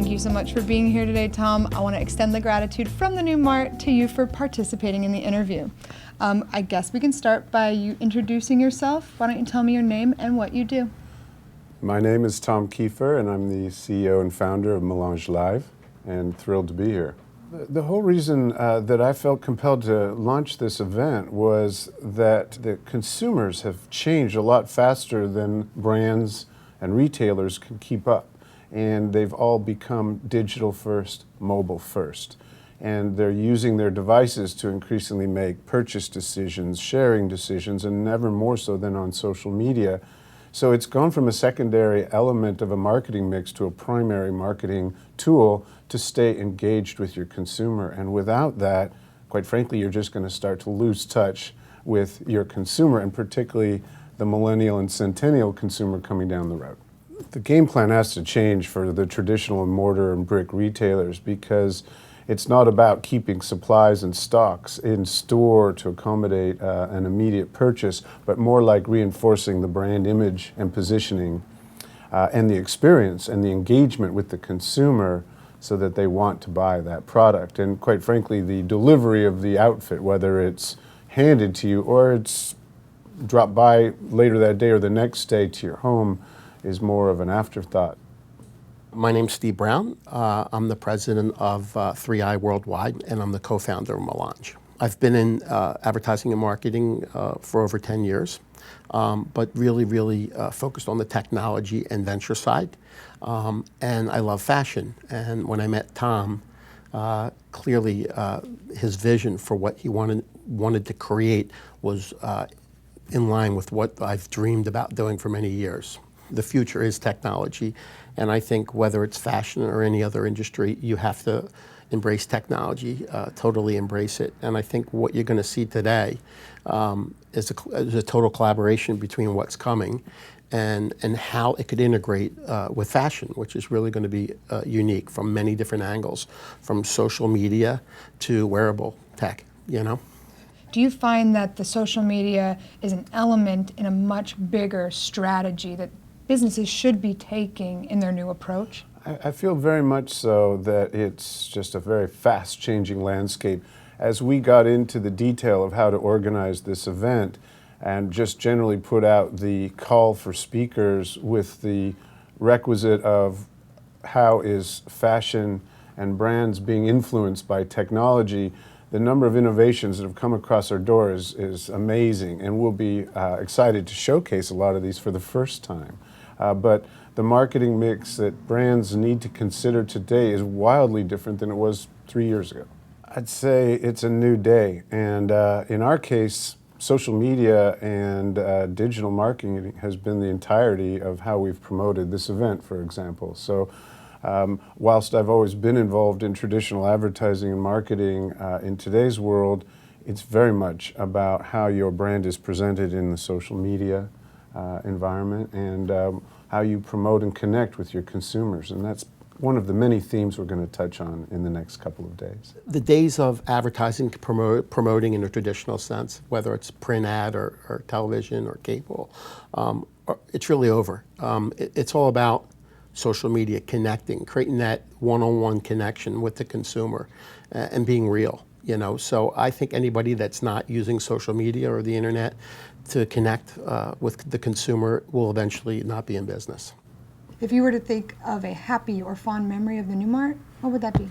Thank you so much for being here today, Tom. I want to extend the gratitude from the new Mart to you for participating in the interview. I guess we can start by you introducing yourself. Why don't you tell me your name and what you do? My name is Tom Keefer, and I'm the CEO and founder of Melange Live, and thrilled to be here. The whole reason that I felt compelled to launch this event was that the consumers have changed a lot faster than brands and retailers can keep up. And they've all become digital first, mobile first. And they're using their devices to increasingly make purchase decisions, sharing decisions, and never more so than on social media. So it's gone from a secondary element of a marketing mix to a primary marketing tool to stay engaged with your consumer. And without that, quite frankly, you're just going to start to lose touch with your consumer, and particularly the millennial and centennial consumer coming down the road. The game plan has to change for the traditional mortar and brick retailers, because it's not about keeping supplies and stocks in store to accommodate an immediate purchase, but more like reinforcing the brand image and positioning and the experience and the engagement with the consumer so that they want to buy that product. And quite frankly, the delivery of the outfit, whether it's handed to you or it's dropped by later that day or the next day to your home, is more of an afterthought. My name's Steve Brown. I'm the president of 3i Worldwide, and I'm the co-founder of Melange. I've been in advertising and marketing for over 10 years, but really focused on the technology and venture side. And I love fashion. And when I met Tom, clearly his vision for what he wanted to create was in line with what I've dreamed about doing for many years. The future is technology, and I think whether it's fashion or any other industry, you have to embrace technology, totally embrace it. And I think what you're going to see today is a total collaboration between what's coming and how it could integrate with fashion, which is really going to be unique from many different angles, from social media to wearable tech, you know? Do you find that the social media is an element in a much bigger strategy that businesses should be taking in their new approach? I feel very much so that it's just a very fast-changing landscape. As we got into the detail of how to organize this event and just generally put out the call for speakers with the requisite of how is fashion and brands being influenced by technology, the number of innovations that have come across our door is amazing, and we'll be excited to showcase a lot of these for the first time. But the marketing mix that brands need to consider today is wildly different than it was 3 years ago. I'd say it's a new day, and in our case, social media and digital marketing has been the entirety of how we've promoted this event, for example. So whilst I've always been involved in traditional advertising and marketing, in today's world, it's very much about how your brand is presented in the social media environment and how you promote and connect with your consumers. And that's one of the many themes we're going to touch on in the next couple of days. The days of advertising, promoting in a traditional sense, whether it's print ad or television or cable, it's really over. It's all about social media, connecting, creating that one-on-one connection with the consumer and being real, you know. So I think anybody that's not using social media or the internet to connect with the consumer will eventually not be in business. If you were to think of a happy or fond memory of the new Mart, what would that be?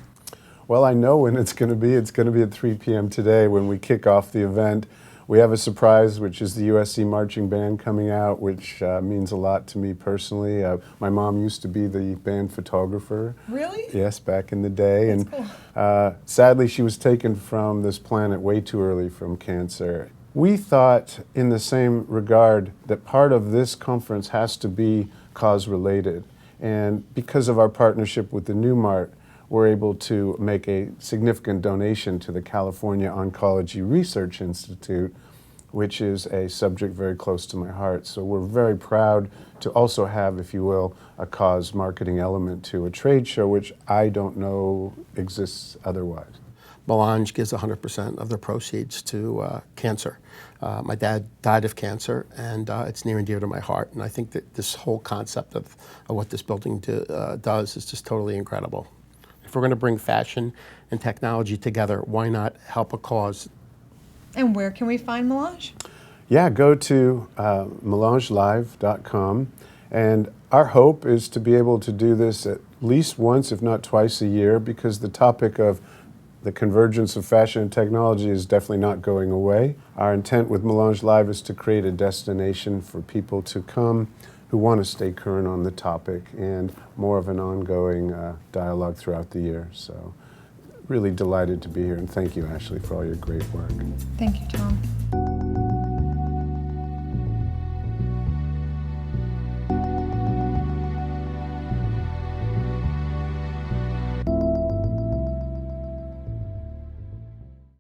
Well, I know when it's going to be. It's going to be at 3 p.m. today when we kick off the event. We have a surprise, which is the USC marching band coming out, which means a lot to me personally. My mom used to be the band photographer. Really? Yes, back in the day. That's and cool. Sadly, she was taken from this planet way too early from cancer. We thought in the same regard that part of this conference has to be cause-related. And because of our partnership with the New Mart, we're able to make a significant donation to the California Oncology Research Institute, which is a subject very close to my heart. So we're very proud to also have, if you will, a cause marketing element to a trade show, which I don't know exists otherwise. Melange gives 100% of the proceeds to cancer. My dad died of cancer, and it's near and dear to my heart. And I think that this whole concept of what this building does is just totally incredible. If we're going to bring fashion and technology together, why not help a cause? And where can we find Melange? Yeah, go to melangelive.com. And our hope is to be able to do this at least once, if not twice a year, because the topic of the convergence of fashion and technology is definitely not going away. Our intent with Melange Live is to create a destination for people to come who want to stay current on the topic and more of an ongoing dialogue throughout the year. So really delighted to be here, and thank you, Ashleigh, for all your great work. Thank you, Tom.